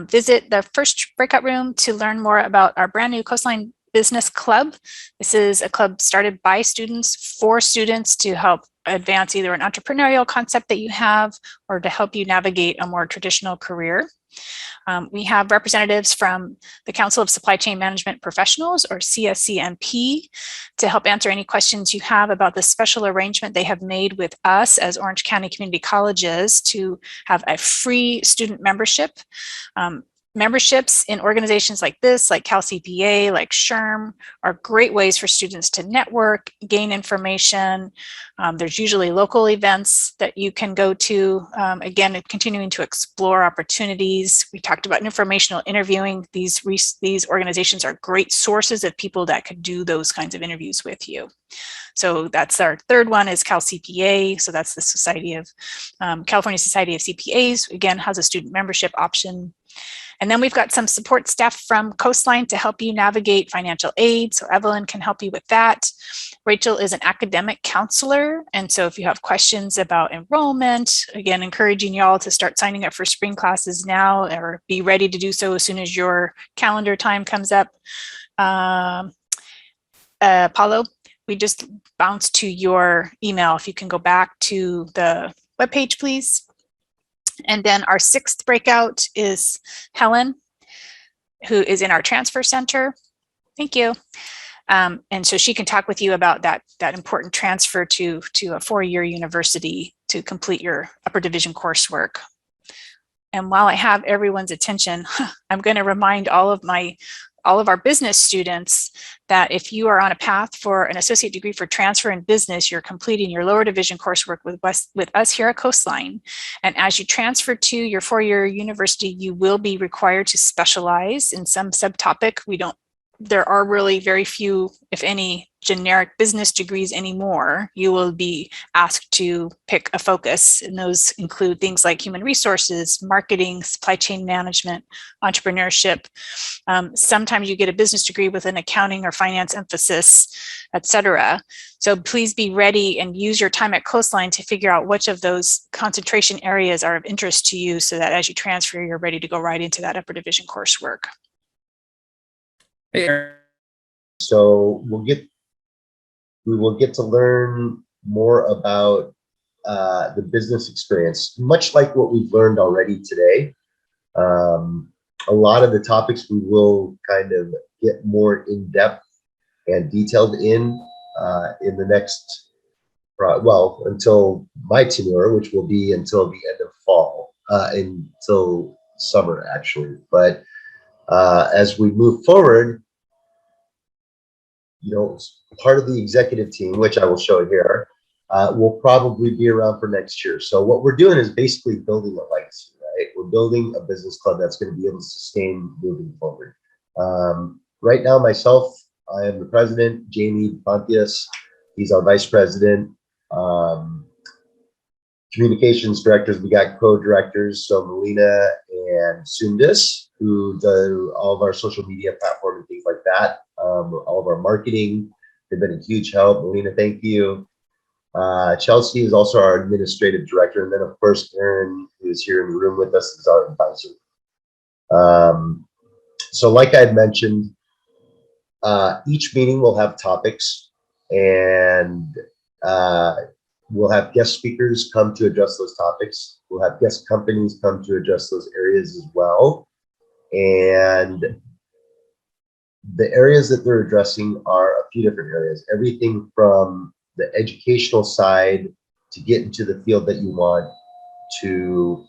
visit the first breakout room to learn more about our brand new Coastline Business Club. This is a club started by students for students to help advance either an entrepreneurial concept that you have or to help you navigate a more traditional career. We have representatives from the Council of Supply Chain Management Professionals, or CSCMP, to help answer any questions you have about the special arrangement they have made with us as Orange County Community Colleges to have a free student membership. Memberships in organizations like this, like CalCPA, like SHRM, are great ways for students to network, gain information. There's usually local events that you can go to. Again, continuing to explore opportunities. We talked about informational interviewing. These organizations are great sources of people that could do those kinds of interviews with you. So that's our third one, is CalCPA. So that's the Society of California Society of CPAs. Again, has a student membership option. And then we've got some support staff from Coastline to help you navigate financial aid. So Evelyn can help you with that. Rachel is an academic counselor. And so if you have questions about enrollment, again, encouraging y'all to start signing up for spring classes now, or be ready to do so as soon as your calendar time comes up. Paulo, we just bounced to your email. If you can go back to the webpage, please. And then our sixth breakout is Helen, who is in our transfer center. Thank you. And so she can talk with you about that important transfer to a four-year university to complete your upper division coursework. And while I have everyone's attention, I'm going to remind all of our business students that if you are on a path for an associate degree for transfer in business, you're completing your lower division coursework with us here at Coastline. And as you transfer to your four-year university, you will be required to specialize in some subtopic. There are really very few, if any, generic business degrees anymore. You will be asked to pick a focus, and those include things like human resources, marketing, supply chain management, entrepreneurship. Sometimes you get a business degree with an accounting or finance emphasis, etc. So please be ready and use your time at Coastline to figure out which of those concentration areas are of interest to you, so that as you transfer, you're ready to go right into that upper division coursework. Hey, Aaron. So we will get to learn more about the business experience, much like what we've learned already today. A lot of the topics we will kind of get more in depth and detailed in the next, well, until my tenure, which will be until the end of fall, until summer actually. But as we move forward, part of the executive team, which I will show here, will probably be around for next year. So what we're doing is basically building a legacy, right? We're building a business club that's going to be able to sustain moving forward. Right now, myself, I am the president. Jamie Pontius, he's our vice president. Communications directors, we got co-directors, so Melina and Sundis, who do all of our social media platform and things like that. All of our marketing, they've been a huge help. Melina, thank you. Chelsea is also our administrative director, and then of course Aaron, who's here in the room with us, is our advisor. So like I had mentioned, each meeting will have topics, and we'll have guest speakers come to address those topics. We'll have guest companies come to address those areas as well. And the areas that they're addressing are a few different areas. Everything from the educational side to get into the field that you want, to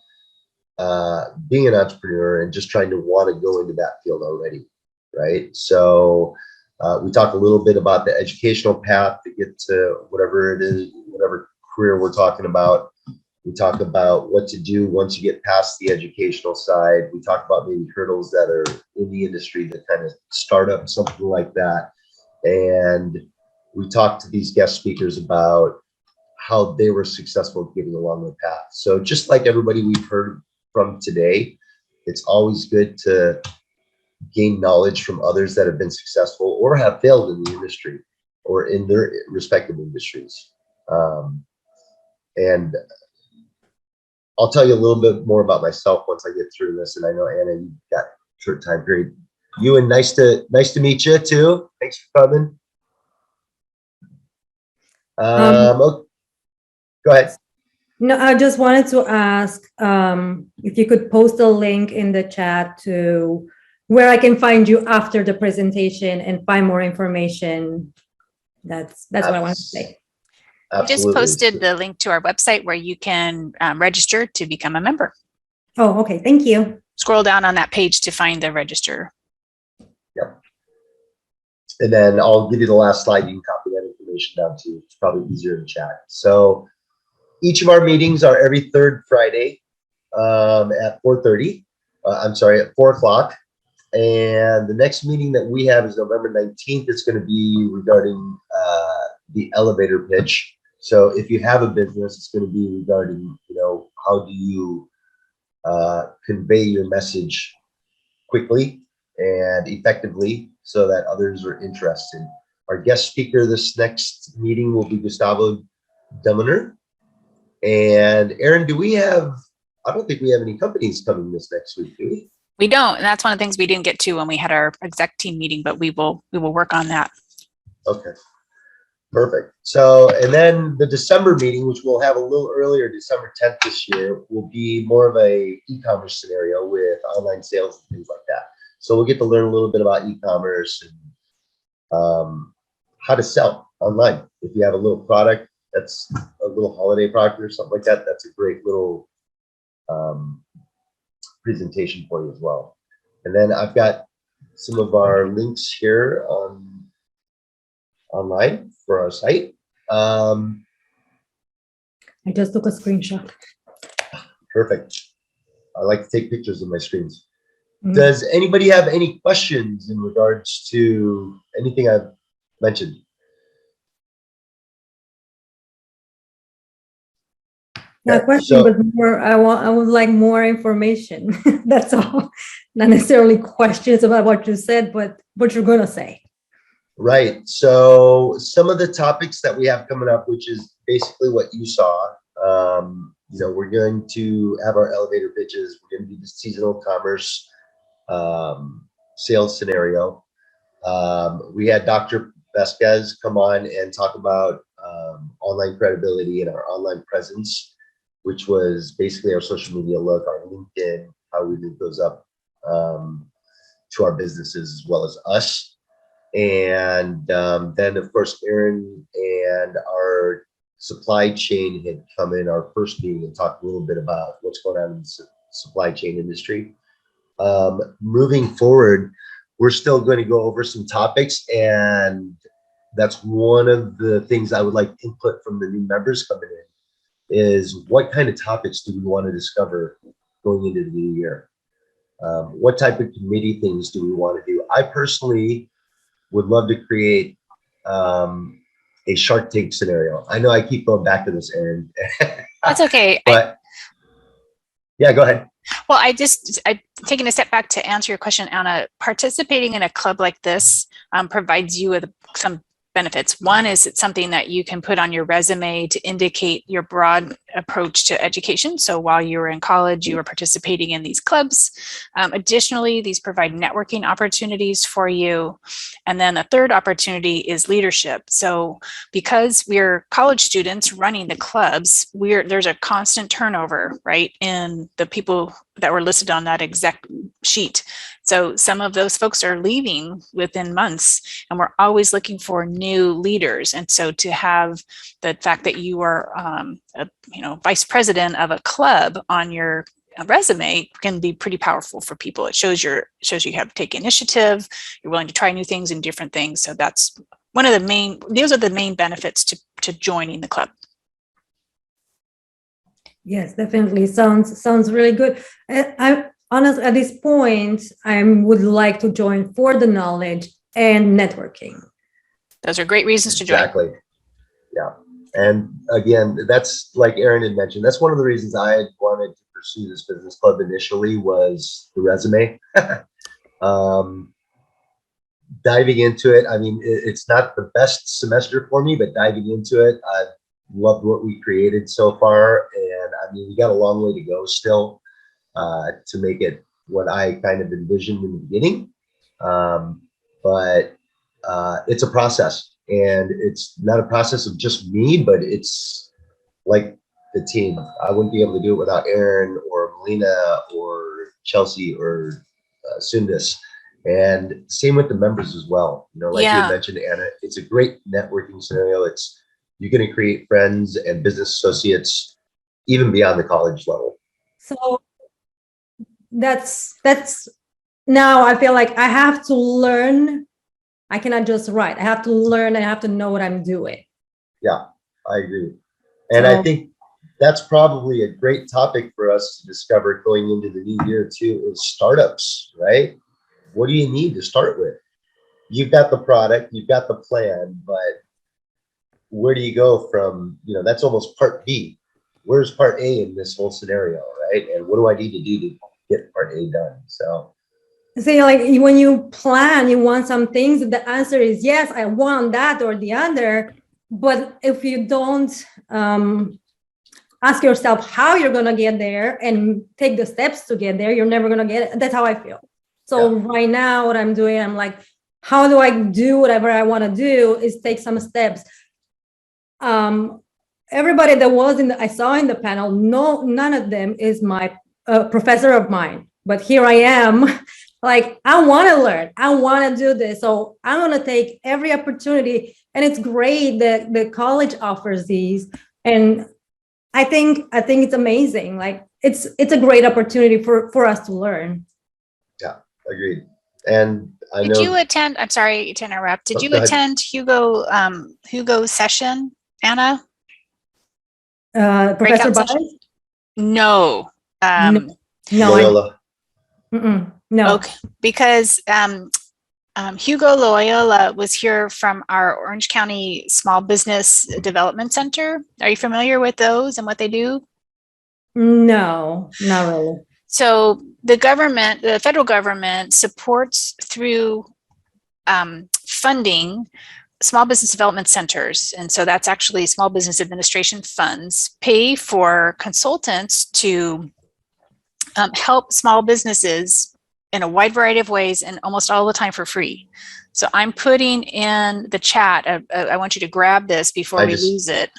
being an entrepreneur and just trying to want to go into that field already, right? So we talk a little bit about the educational path to get to whatever it is, whatever career we're talking about. We talk about what to do once you get past the educational side. We talk about maybe hurdles that are in the industry that kind of start up something like that. And we talk to these guest speakers about how they were successful getting along the path. So just like everybody we've heard from today, it's always good to gain knowledge from others that have been successful or have failed in the industry or in their respective industries. And I'll tell you a little bit more about myself once I get through this. And I know Anna, you've got a short time period. You, and nice to meet you too. Thanks for coming. Okay, go ahead. No, I just wanted to ask if you could post a link in the chat to where I can find you after the presentation and find more information. That's what I wanted to say. We just posted the link to our website where you can register to become a member. Oh, okay. Thank you. Scroll down on that page to find the register. Yep. And then I'll give you the last slide. You can copy that information down too. It's probably easier in chat. So each of our meetings are every third Friday at 4:30. I'm sorry, at 4 o'clock. And the next meeting that we have is November 19th. It's going to be regarding the elevator pitch. So if you have a business, it's going to be regarding, how do you convey your message quickly and effectively so that others are interested. Our guest speaker this next meeting will be Gustavo Demener. And Aaron, I don't think we have any companies coming this next week, do we? We don't, and that's one of the things we didn't get to when we had our exec team meeting, but we will work on that. Okay, perfect. So, and then the December meeting, which we'll have a little earlier, December 10th this year, will be more of a e-commerce scenario with online sales and things like that. So we'll get to learn a little bit about e-commerce and how to sell online. If you have a little product that's a little holiday product or something like that, that's a great little presentation for you as well. And then I've got some of our links here online for our site. I just took a screenshot. Perfect. I like to take pictures of my screens. Does anybody have any questions in regards to anything I've mentioned? Not a question, but more. I would like more information. That's all. Not necessarily questions about what you said, but what you're gonna say. Right. So some of the topics that we have coming up, which is basically what you saw. We're going to have our elevator pitches. We're going to do the seasonal commerce sales scenario. We had Dr. Vasquez come on and talk about online credibility and our online presence, which was basically our social media look, our LinkedIn, how we link those up to our businesses as well as us. And then, of course, Aaron and our supply chain had come in our first meeting and talked a little bit about what's going on in the supply chain industry. Moving forward, we're still going to go over some topics, and that's one of the things I would like input from the new members coming in is what kind of topics do we want to discover going into the new year? What type of committee things do we want to do? I personally would love to create a Shark Tank scenario. I know I keep going back to this, Aaron. That's okay. But yeah, go ahead. Well, I'm taking a step back to answer your question, Anna. Participating in a club like this provides you with some benefits. One is it's something that you can put on your resume to indicate your broad approach to education. So while you were in college, you were participating in these clubs. Additionally, these provide networking opportunities for you. And then the third opportunity is leadership. So because we're college students running the clubs, there's a constant turnover, right, in the people that were listed on that exec sheet. So some of those folks are leaving within months, and we're always looking for new leaders. And so to have the fact that you are, vice president of a club on your resume can be pretty powerful for people. It shows you have to take initiative. You're willing to try new things and different things. So that's one of the main. Those are the main benefits to joining the club. Yes, definitely. Sounds really good. Honestly, at this point, I would like to join for the knowledge and networking. Those are great reasons to join. Exactly. Yeah. And again, that's like Aaron had mentioned, that's one of the reasons I had wanted to pursue this business club initially was the resume. Diving into it, I mean, it's not the best semester for me, but diving into it, I've loved what we created so far, and I'm I mean, we got a long way to go still to make it what I kind of envisioned in the beginning. But it's a process, and it's not a process of just me, but it's like the team. I wouldn't be able to do it without Aaron or Melina or Chelsea or Sundus. And same with the members as well. You know, like you Yeah. mentioned, Anna, it's a great networking scenario. You're going to create friends and business associates even beyond the college level. So that's now I feel like I have to learn. I cannot just write. I have to learn. I have to know what I'm doing. Yeah, I agree. And I think that's probably a great topic for us to discover going into the new year too, is startups, right? What do you need to start with? You've got the product, you've got the plan, but where do you go from, you know, that's almost part B. Where's part A in this whole scenario, right? And what do I need to do to get part A done? So see, like when you plan, you want some things, the answer is yes, I want that or the other. But if you don't ask yourself how you're going to get there and take the steps to get there, you're never going to get it. That's how I feel. So right now, what I'm doing, I'm like, how do I do whatever I want to do is take some steps. Everybody that was I saw in the panel, none of them is my professor of mine. But here I am, like, I want to learn. I want to do this. So I'm going to take every opportunity. And it's great that the college offers these. And I think it's amazing. Like, it's a great opportunity for us to learn. Yeah, agreed. And I know. Did you attend? I'm sorry to interrupt. Did you attend Hugo's session, Anna? Professor Biles? No. No. Loyola. No. Okay, because Hugo Loyola was here from our Orange County Small Business Development Center. Are you familiar with those and what they do? No, not really. So the federal government supports through funding small business development centers. And so that's actually small business administration funds pay for consultants to help small businesses in a wide variety of ways and almost all the time for free. So I'm putting in the chat. I want you to grab this before we lose it.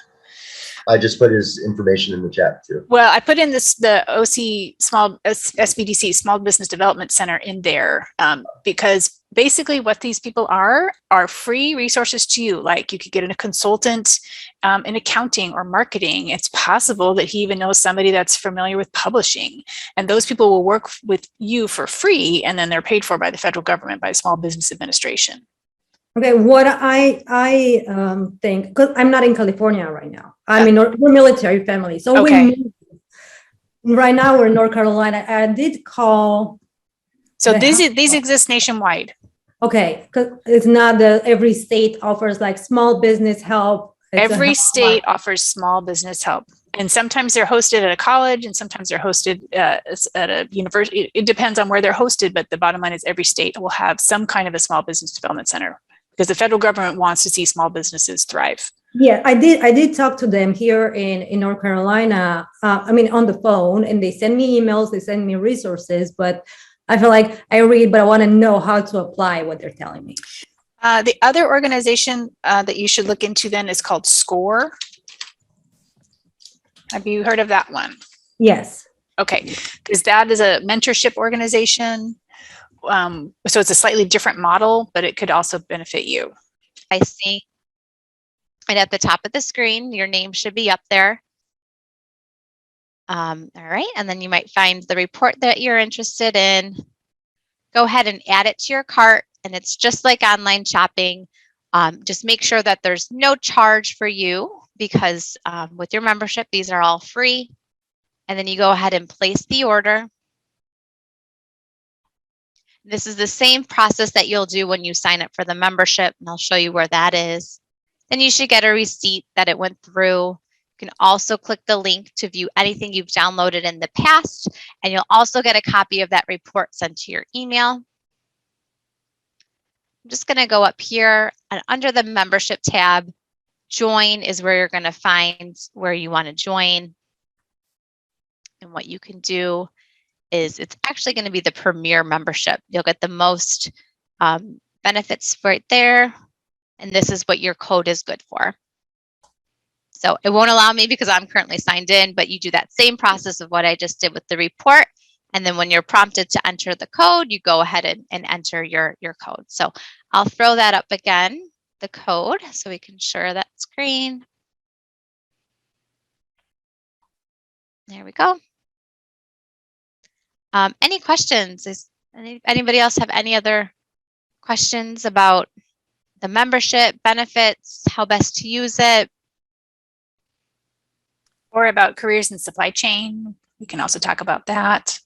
I just put his information in the chat too. Well, I put in the OC SBDC, Small Business Development Center, in there because basically what these people are free resources to you. Like, you could get a consultant in accounting or marketing. It's possible that he even knows somebody that's familiar with publishing, and those people will work with you for free, and then they're paid for by the federal government, by Small Business Administration. Okay, what I think, because I'm not in California right now. We're military family, so right now we're in North Carolina. I did call. So these exist nationwide. Okay, because it's not that every state offers like small business help. Every state offers small business help, and sometimes they're hosted at a college, and sometimes they're hosted at a university. It depends on where they're hosted, but the bottom line is every state will have some kind of a small business development center, because the federal government wants to see small businesses thrive. Yeah, I did talk to them here in North Carolina. On the phone, and they send me emails, they send me resources, but I feel like I read, but I want to know how to apply what they're telling me. The other organization that you should look into then is called SCORE. Have you heard of that one? Yes. Okay, because that is a mentorship organization. So it's a slightly different model, but it could also benefit you. I see. And at the top of the screen, your name should be up there. All right, and then you might find the report that you're interested in. Go ahead and add it to your cart, and it's just like online shopping. Just make sure that there's no charge for you, because with your membership, these are all free. And then you go ahead and place the order. This is the same process that you'll do when you sign up for the membership, and I'll show you where that is. Then you should get a receipt that it went through. You can also click the link to view anything you've downloaded in the past, and you'll also get a copy of that report sent to your email. I'm just going to go up here, and under the membership tab, join is where you're going to find where you want to join. And what you can do is it's actually going to be the premier membership. You'll get the most benefits right there. And this is what your code is good for. So it won't allow me because I'm currently signed in, but you do that same process of what I just did with the report. And then when you're prompted to enter the code, you go ahead and enter your code. So I'll throw that up again, the code, so we can share that screen. There we go. Any questions? Is anybody else have any other questions about the membership benefits, how best to use it? Or about careers in supply chain, we can also talk about that.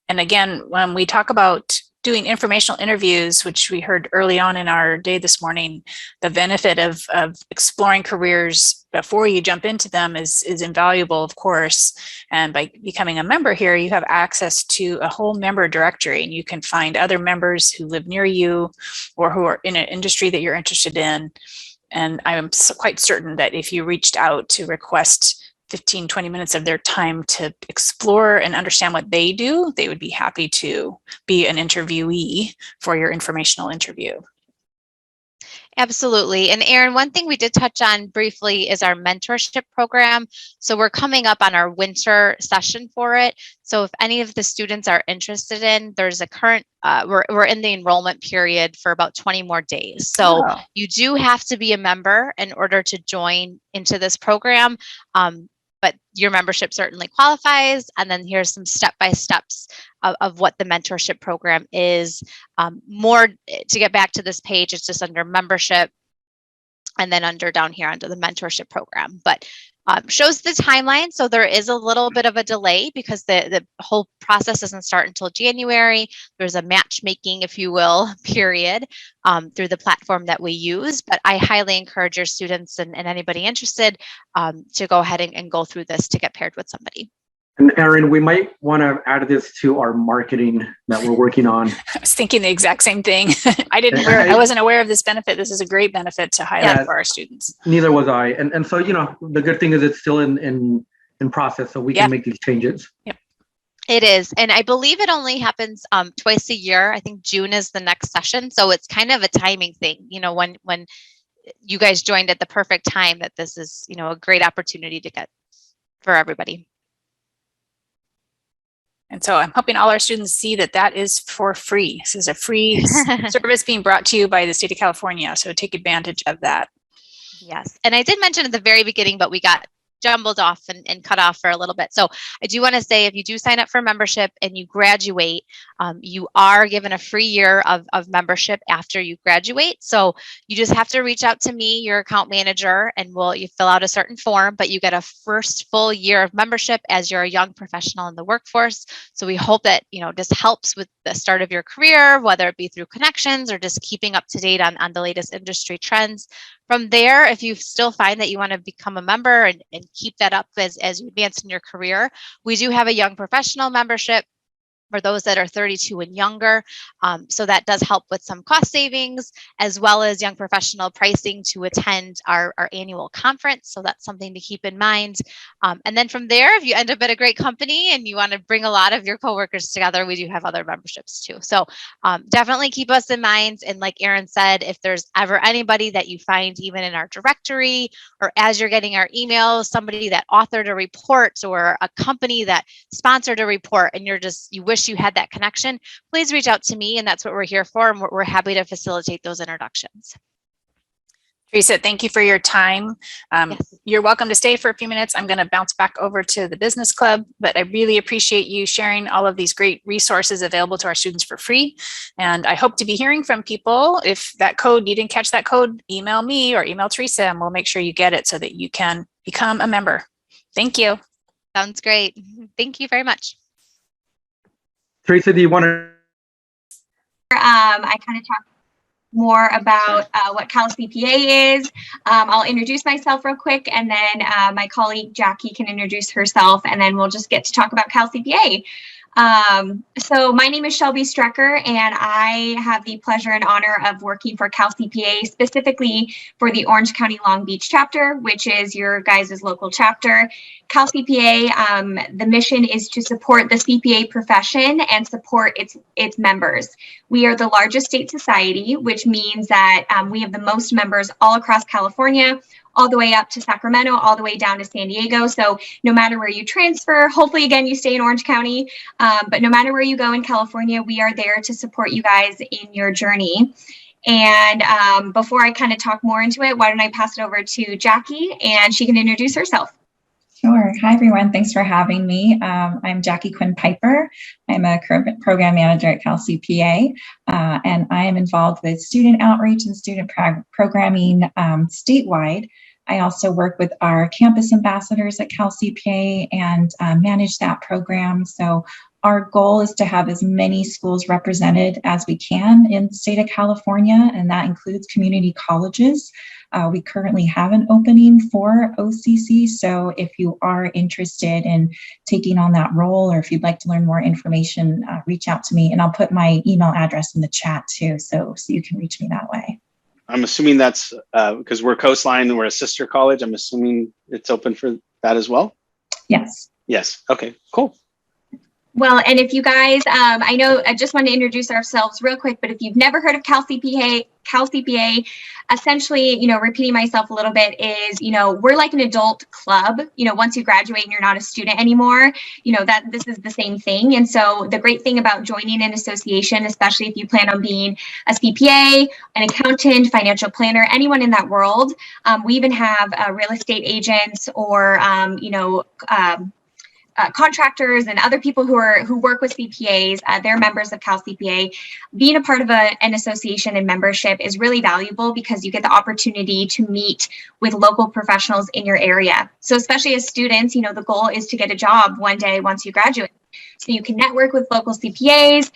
And again, when we talk about doing informational interviews, which we heard early on in our day this morning, the benefit of exploring careers before you jump into them is invaluable, of course. And by becoming a member here, you have access to a whole member directory, and you can find other members who live near you or who are in an industry that you're interested in. And I'm quite certain that if you reached out to request 15, 20 minutes of their time to explore and understand what they do, they would be happy to be an interviewee for your informational interview. Absolutely. And Erin, one thing we did touch on briefly is our mentorship program. So we're coming up on our winter session for it. So if any of the students are interested in, there's a current, we're in the enrollment period for about 20 more days. So you do have to be a member in order to join into this program. But your membership certainly qualifies. And then here's some step-by-steps of what the mentorship program is. More to get back to this page, it's just under membership and then under down here under the mentorship program. But shows the timeline. So there is a little bit of a delay because the whole process doesn't start until January. There's a matchmaking, if you will, period through the platform that we use. But I highly encourage your students and anybody interested to go ahead and go through this to get paired with somebody. And Erin, we might want to add this to our marketing that we're working on. I was thinking the exact same thing. I wasn't aware of this benefit. This is a great benefit to highlight for our students. Neither was I. And so, you know, the good thing is it's still in process, so we can make these changes. Yep. It is. And I believe it only happens twice a year. I think June is the next session. So it's kind of a timing thing, you know, when you guys joined at the perfect time, that this is, you know, a great opportunity to get for everybody. And so I'm hoping all our students see that that is for free. This is a free service being brought to you by the state of California. So take advantage of that. Yes. And I did mention at the very beginning, but we got jumbled off and cut off for a little bit. So I do want to say, if you do sign up for membership and you graduate, you are given a free year of membership after you graduate. So you just have to reach out to me, your account manager, and you fill out a certain form, but you get a first full year of membership as you're a young professional in the workforce. So we hope that, you know, this helps with the start of your career, whether it be through connections or just keeping up to date on the latest industry trends. From there, if you still find that you want to become a member and keep that up as you advance in your career, we do have a young professional membership for those that are 32 and younger. So that does help with some cost savings, as well as young professional pricing to attend our annual conference. So that's something to keep in mind. And then from there, if you end up at a great company and you want to bring a lot of your coworkers together, we do have other memberships too. So definitely keep us in mind. And like Erin said, if there's ever anybody that you find even in our directory or as you're getting our emails, somebody that authored a report or a company that sponsored a report, and you wish you had that connection, please reach out to me, and that's what we're here for, and we're happy to facilitate those introductions. Teresa, thank you for your time. Yes. You're welcome to stay for a few minutes. I'm going to bounce back over to the business club, but I really appreciate you sharing all of these great resources available to our students for free. And I hope to be hearing from people. If you didn't catch that code, email me or email Teresa, and we'll make sure you get it so that you can become a member. Thank you. Sounds great. Thank you very much. Teresa, do you want to? I kind of talk more about what CalCPA is. I'll introduce myself real quick, and then my colleague Jackie can introduce herself, and then we'll just get to talk about CalCPA. So my name is Shelby Strecker, and I have the pleasure and honor of working for CalCPA, specifically for the Orange County Long Beach chapter, which is your guys' local chapter. CalCPA, the mission is to support the CPA profession and support its members. We are the largest state society, which means that we have the most members all across California, all the way up to Sacramento, all the way down to San Diego. So no matter where you transfer, hopefully again, you stay in Orange County, but no matter where you go in California, we are there to support you guys in your journey. And before I kind of talk more into it, why don't I pass it over to Jackie and she can introduce herself. Sure. Hi, everyone. Thanks for having me. I'm Jackie Quinn Piper. I'm a program manager at CalCPA, and I am involved with student outreach and student programming statewide. I also work with our campus ambassadors at CalCPA and manage that program. So our goal is to have as many schools represented as we can in the state of California, and that includes community colleges. We currently have an opening for OCC, so if you are interested in taking on that role, or if you'd like to learn more information, reach out to me, and I'll put my email address in the chat too, so you can reach me that way. I'm assuming that's because we're Coastline, we're a sister college. I'm assuming it's open for that as well? Yes. Yes. Okay, cool. Well, and if you guys, I know I just want to introduce ourselves real quick, but if you've never heard of CalCPA, essentially, repeating myself a little bit is, we're like an adult club. Once you graduate and you're not a student anymore, that this is the same thing. And so the great thing about joining an association, especially if you plan on being a CPA, an accountant, financial planner, anyone in that world, we even have real estate agents or, contractors and other people who work with CPAs, they're members of CalCPA. Being a part of an association and membership is really valuable because you get the opportunity to meet with local professionals in your area. So especially as students, the goal is to get a job one day once you graduate. So you can network with local CPAs,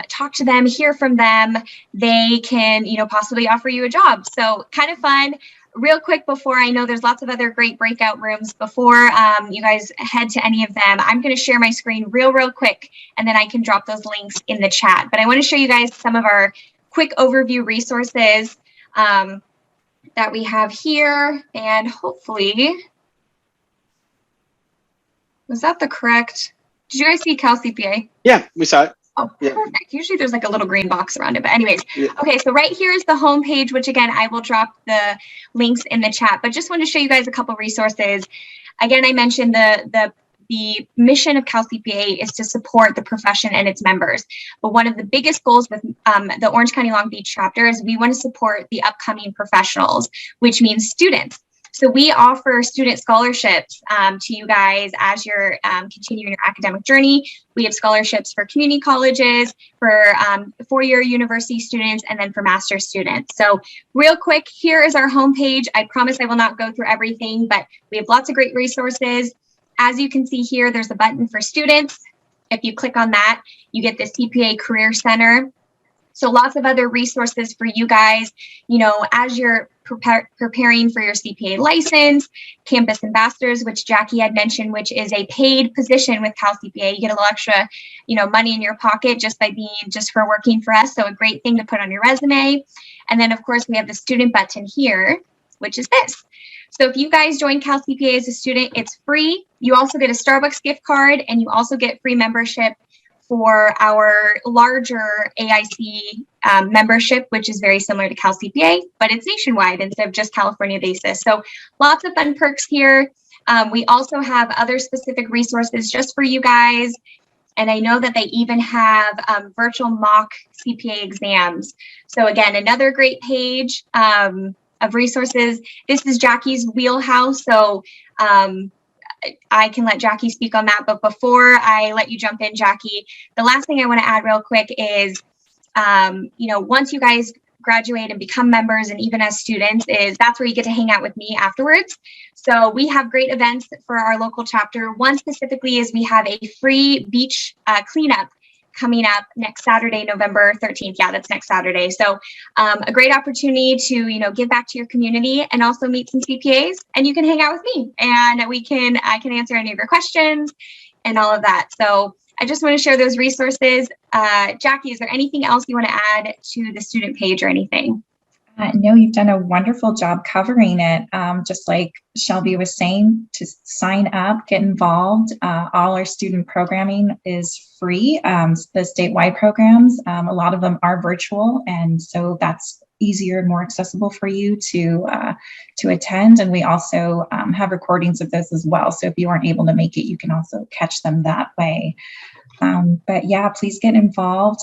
talk to them, hear from them. They can, possibly offer you a job. So kind of fun. Real quick before, I know there's lots of other great breakout rooms. Before you guys head to any of them, I'm going to share my screen real quick, and then I can drop those links in the chat. But I want to show you guys some of our quick overview resources that we have here. And hopefully, was that the correct? Did you guys see CalCPA? Yeah, we saw it. Oh, perfect. Usually there's like a little green box around it. But anyways, okay, so right here is the homepage, which again, I will drop the links in the chat, but just want to show you guys a couple resources. Again, I mentioned the mission of CalCPA is to support the profession and its members. But one of the biggest goals with the Orange County Long Beach chapter is we want to support the upcoming professionals, which means students. So we offer student scholarships to you guys as you're continuing your academic journey. We have scholarships for community colleges, for four-year university students, and then for master's students. So real quick, here is our homepage. I promise I will not go through everything, but we have lots of great resources. As you can see here, there's a button for students. If you click on that, you get the CPA Career Center. So lots of other resources for you guys, as you're preparing for your CPA license, campus ambassadors, which Jackie had mentioned, which is a paid position with CalCPA. You get a little extra, money in your pocket just for working for us. So a great thing to put on your resume. And then of course we have the student button here, which is this. So if you guys join CalCPA as a student, it's free. You also get a Starbucks gift card, and you also get free membership for our larger AIC membership, which is very similar to CalCPA, but it's nationwide instead of just California basis. So lots of fun perks here. We also have other specific resources just for you guys. And I know that they even have virtual mock CPA exams. So again, another great page of resources. This is Jackie's wheelhouse. So I can let Jackie speak on that. But before I let you jump in, Jackie, the last thing I want to add real quick is, once you guys graduate and become members, and even as students, that's where you get to hang out with me afterwards. So we have great events for our local chapter. One specifically is we have a free beach cleanup coming up next Saturday, November 13th. Yeah, that's next Saturday. So a great opportunity to, give back to your community and also meet some CPAs, and you can hang out with me, and I can answer any of your questions and all of that. So I just want to share those resources. Jackie, is there anything else you want to add to the student page or anything? No, you've done a wonderful job covering it. Just like Shelby was saying, to sign up, get involved. All our student programming is free. The statewide programs, a lot of them are virtual, and so that's easier and more accessible for you to attend. And we also have recordings of this as well. So if you aren't able to make it, you can also catch them that way. But yeah, please get involved,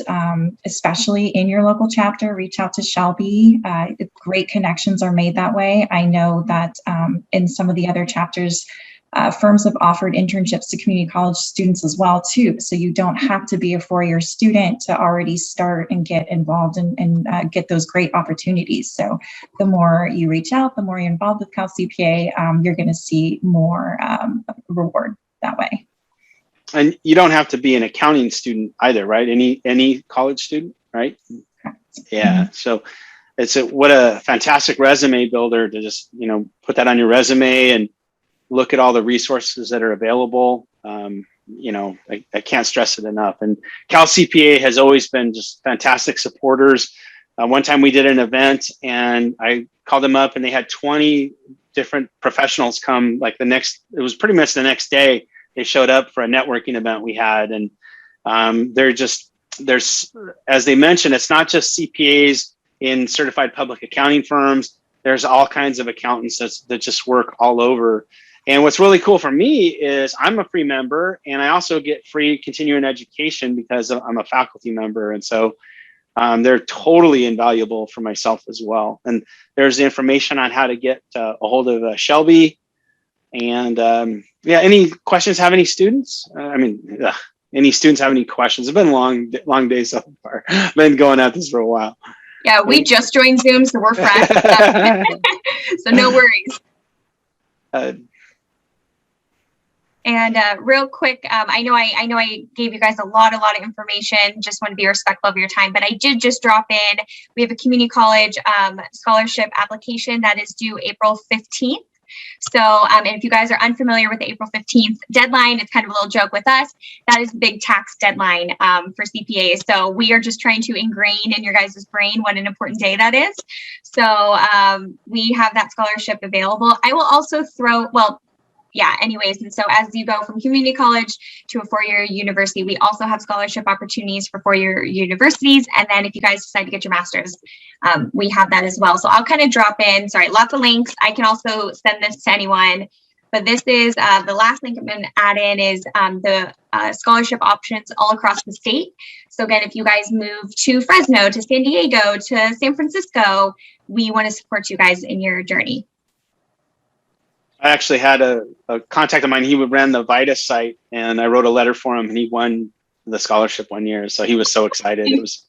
especially in your local chapter. Reach out to Shelby. Great connections are made that way. I know that in some of the other chapters, firms have offered internships to community college students as well too. So you don't have to be a four-year student to already start and get involved and get those great opportunities. So the more you reach out, the more you're involved with CalCPA, you're going to see more reward that way. And you don't have to be an accounting student either, right? Any college student, right? Correct. Yeah. So what a fantastic resume builder to just, put that on your resume and look at all the resources that are available. I can't stress it enough. And CalCPA has always been just fantastic supporters. One time we did an event and I called them up and they had 20 different professionals come it was pretty much the next day. They showed up for a networking event we had, and there's, as they mentioned, it's not just CPAs in certified public accounting firms. There's all kinds of accountants that just work all over. And what's really cool for me is I'm a free member, and I also get free continuing education because I'm a faculty member. And so they're totally invaluable for myself as well. And there's the information on how to get a hold of Shelby. And any questions? Have any students? Any students have any questions? It's been long days so far. I've been going at this for a while. Yeah, we just joined Zoom, so we're fresh. So no worries. And real quick, I know I gave you guys a lot of information. Just want to be respectful of your time, but I did just drop in. We have a community college scholarship application that is due April 15th. So, and if you guys are unfamiliar with the April 15th deadline, it's kind of a little joke with us. That is a big tax deadline for CPAs. So we are just trying to ingrain in your guys' brain what an important day that is. So we have that scholarship available. I will also anyways, and so as you go from community college to a four-year university, we also have scholarship opportunities for four-year universities. And then if you guys decide to get your master's, we have that as well. So I'll kind of drop in, lots of links. I can also send this to anyone, but this is the last link I'm going to add in is the scholarship options all across the state. So again, if you guys move to Fresno, to San Diego, to San Francisco, we want to support you guys in your journey. I actually had a contact of mine. He ran the Vitus site, and I wrote a letter for him, and he won the scholarship one year. So he was so excited. He was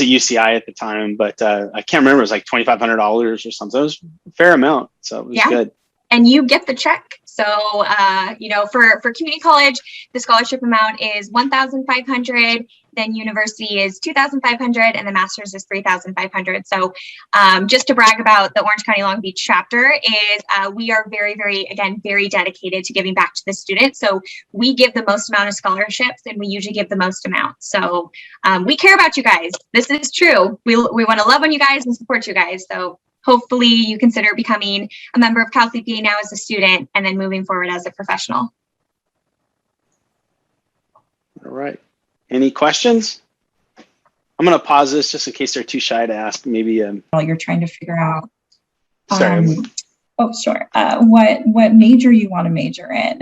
at UCI at the time, but I can't remember. It was like $2,500 or something. It was a fair amount, so it was good. And you get the check. So for community college, the scholarship amount is $1,500. Then university is $2,500, and the master's is $3,500. So just to brag about the Orange County Long Beach chapter is we are very, very dedicated to giving back to the students. So we give the most amount of scholarships, and we usually give the most amount. So we care about you guys. This is true. We want to love on you guys and support you guys. So hopefully you consider becoming a member of CalCPA now as a student, and then moving forward as a professional. All right. Any questions? I'm going to pause this just in case they're too shy to ask. Maybe you're trying to figure out. Sorry. Sure. What major you want to major in,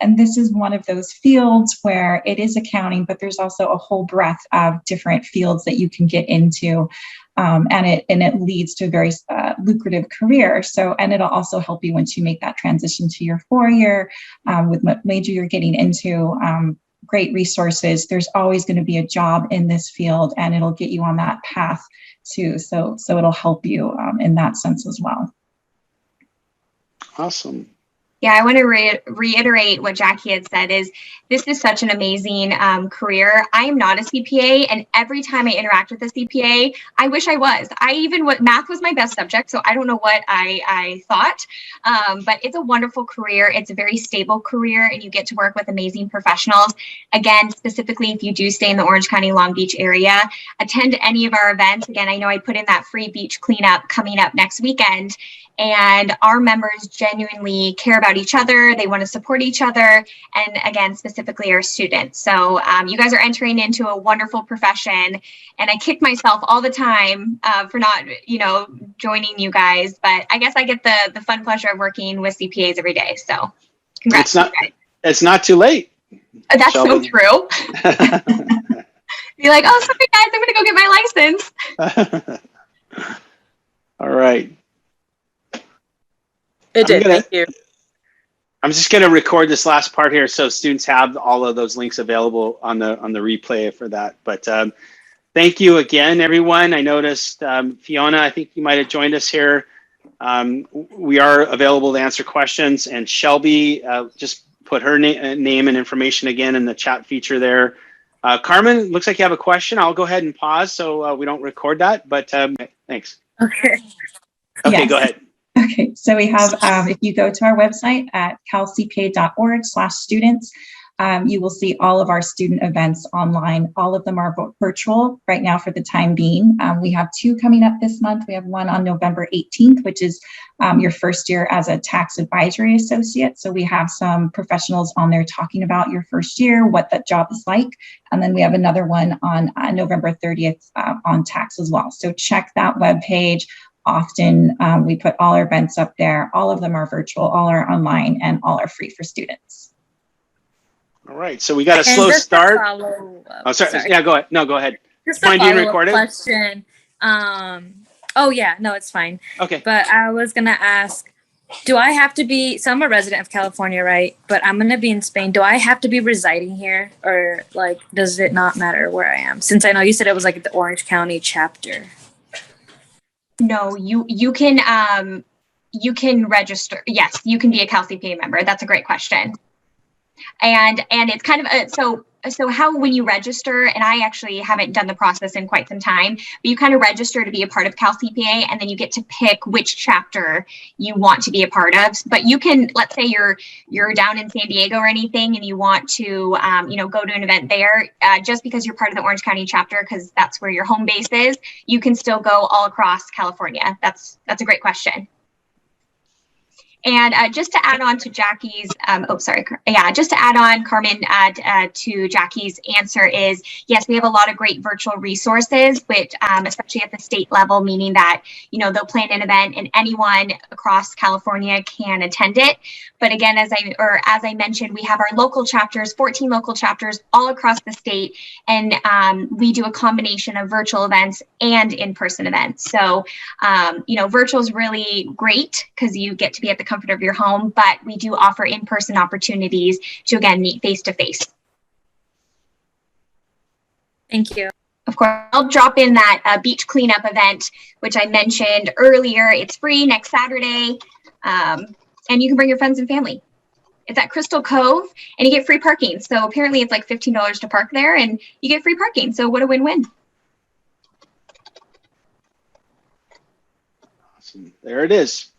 and this is one of those fields where it is accounting, but there's also a whole breadth of different fields that you can get into, and it leads to a very lucrative career. So, and it'll also help you once you make that transition to your four-year with what major you're getting into. Great resources. There's always going to be a job in this field, and it'll get you on that path too. So it'll help you in that sense as well. Awesome. Yeah, I want to reiterate what Jackie had said is this is such an amazing career. I am not a CPA, and every time I interact with a CPA, I wish I was. Math was my best subject, so I don't know what I thought, but it's a wonderful career. It's a very stable career, and you get to work with amazing professionals. Again, specifically, if you do stay in the Orange County, Long Beach area, attend any of our events. Again, I know I put in that free beach cleanup coming up next weekend. And our members genuinely care about each other. They want to support each other. And again, specifically our students. So you guys are entering into a wonderful profession. And I kick myself all the time for not, joining you guys. But I guess I get the fun pleasure of working with CPAs every day. So congrats. It's not too late. That's Sheldon. so true. Be like, oh, sorry guys, I'm going to go get my license. All right. It did. Thank you. I'm just going to record this last part here so students have all of those links available on the replay for that. But thank you again, everyone. I noticed Fiona, I think you might have joined us here. We are available to answer questions, and Shelby just put her name and information again in the chat feature there. Carmen, looks like you have a question. I'll go ahead and pause so we don't record that, but thanks. Okay. Okay, yes. Go ahead. Okay, so we have, if you go to our website at calcpa.org/students, you will see all of our student events online. All of them are virtual right now for the time being. We have 2 coming up this month. We have one on November 18th, which is your first year as a tax advisory associate. So we have some professionals on there talking about your first year, what that job is like. And then we have another one on November 30th on tax as well. So check that webpage. Often we put all our events up there. All of them are virtual, all are online, and all are free for students. All right, so we got a slow start. Oh, sorry. Yeah, go ahead. No, go ahead. Just a follow-up question. Oh yeah, no, it's fine. Okay. But I was gonna ask, do I have to be? So I'm a resident of California, right? But I'm gonna be in Spain. Do I have to be residing here, or like, does it not matter where I am? Since I know you said it was like the Orange County chapter. No, you can register. Yes, you can be a CalCPA member. That's a great question. And it's kind of so how when you register, and I actually haven't done the process in quite some time, but you kind of register to be a part of CalCPA, and then you get to pick which chapter you want to be a part of. But you can, let's say you're down in San Diego or anything, and you want to go to an event there, just because you're part of the Orange County chapter, because that's where your home base is, you can still go all across California. That's a great question. And just to add on to Jackie's, just to add on, Carmen, to Jackie's answer is, yes, we have a lot of great virtual resources, which especially at the state level, meaning that, they'll plan an event and anyone across California can attend it. But again, as I mentioned, we have our local chapters, 14 local chapters all across the state. And we do a combination of virtual events and in-person events. So, virtual is really great because you get to be at the comfort of your home, but we do offer in-person opportunities to, again, meet face-to-face. Thank you. Of course, I'll drop in that beach cleanup event, which I mentioned earlier. It's free next Saturday, and you can bring your friends and family. It's at Crystal Cove, and you get free parking. So apparently it's like $15 to park there, and you get free parking. So what a win-win. Awesome. There it is.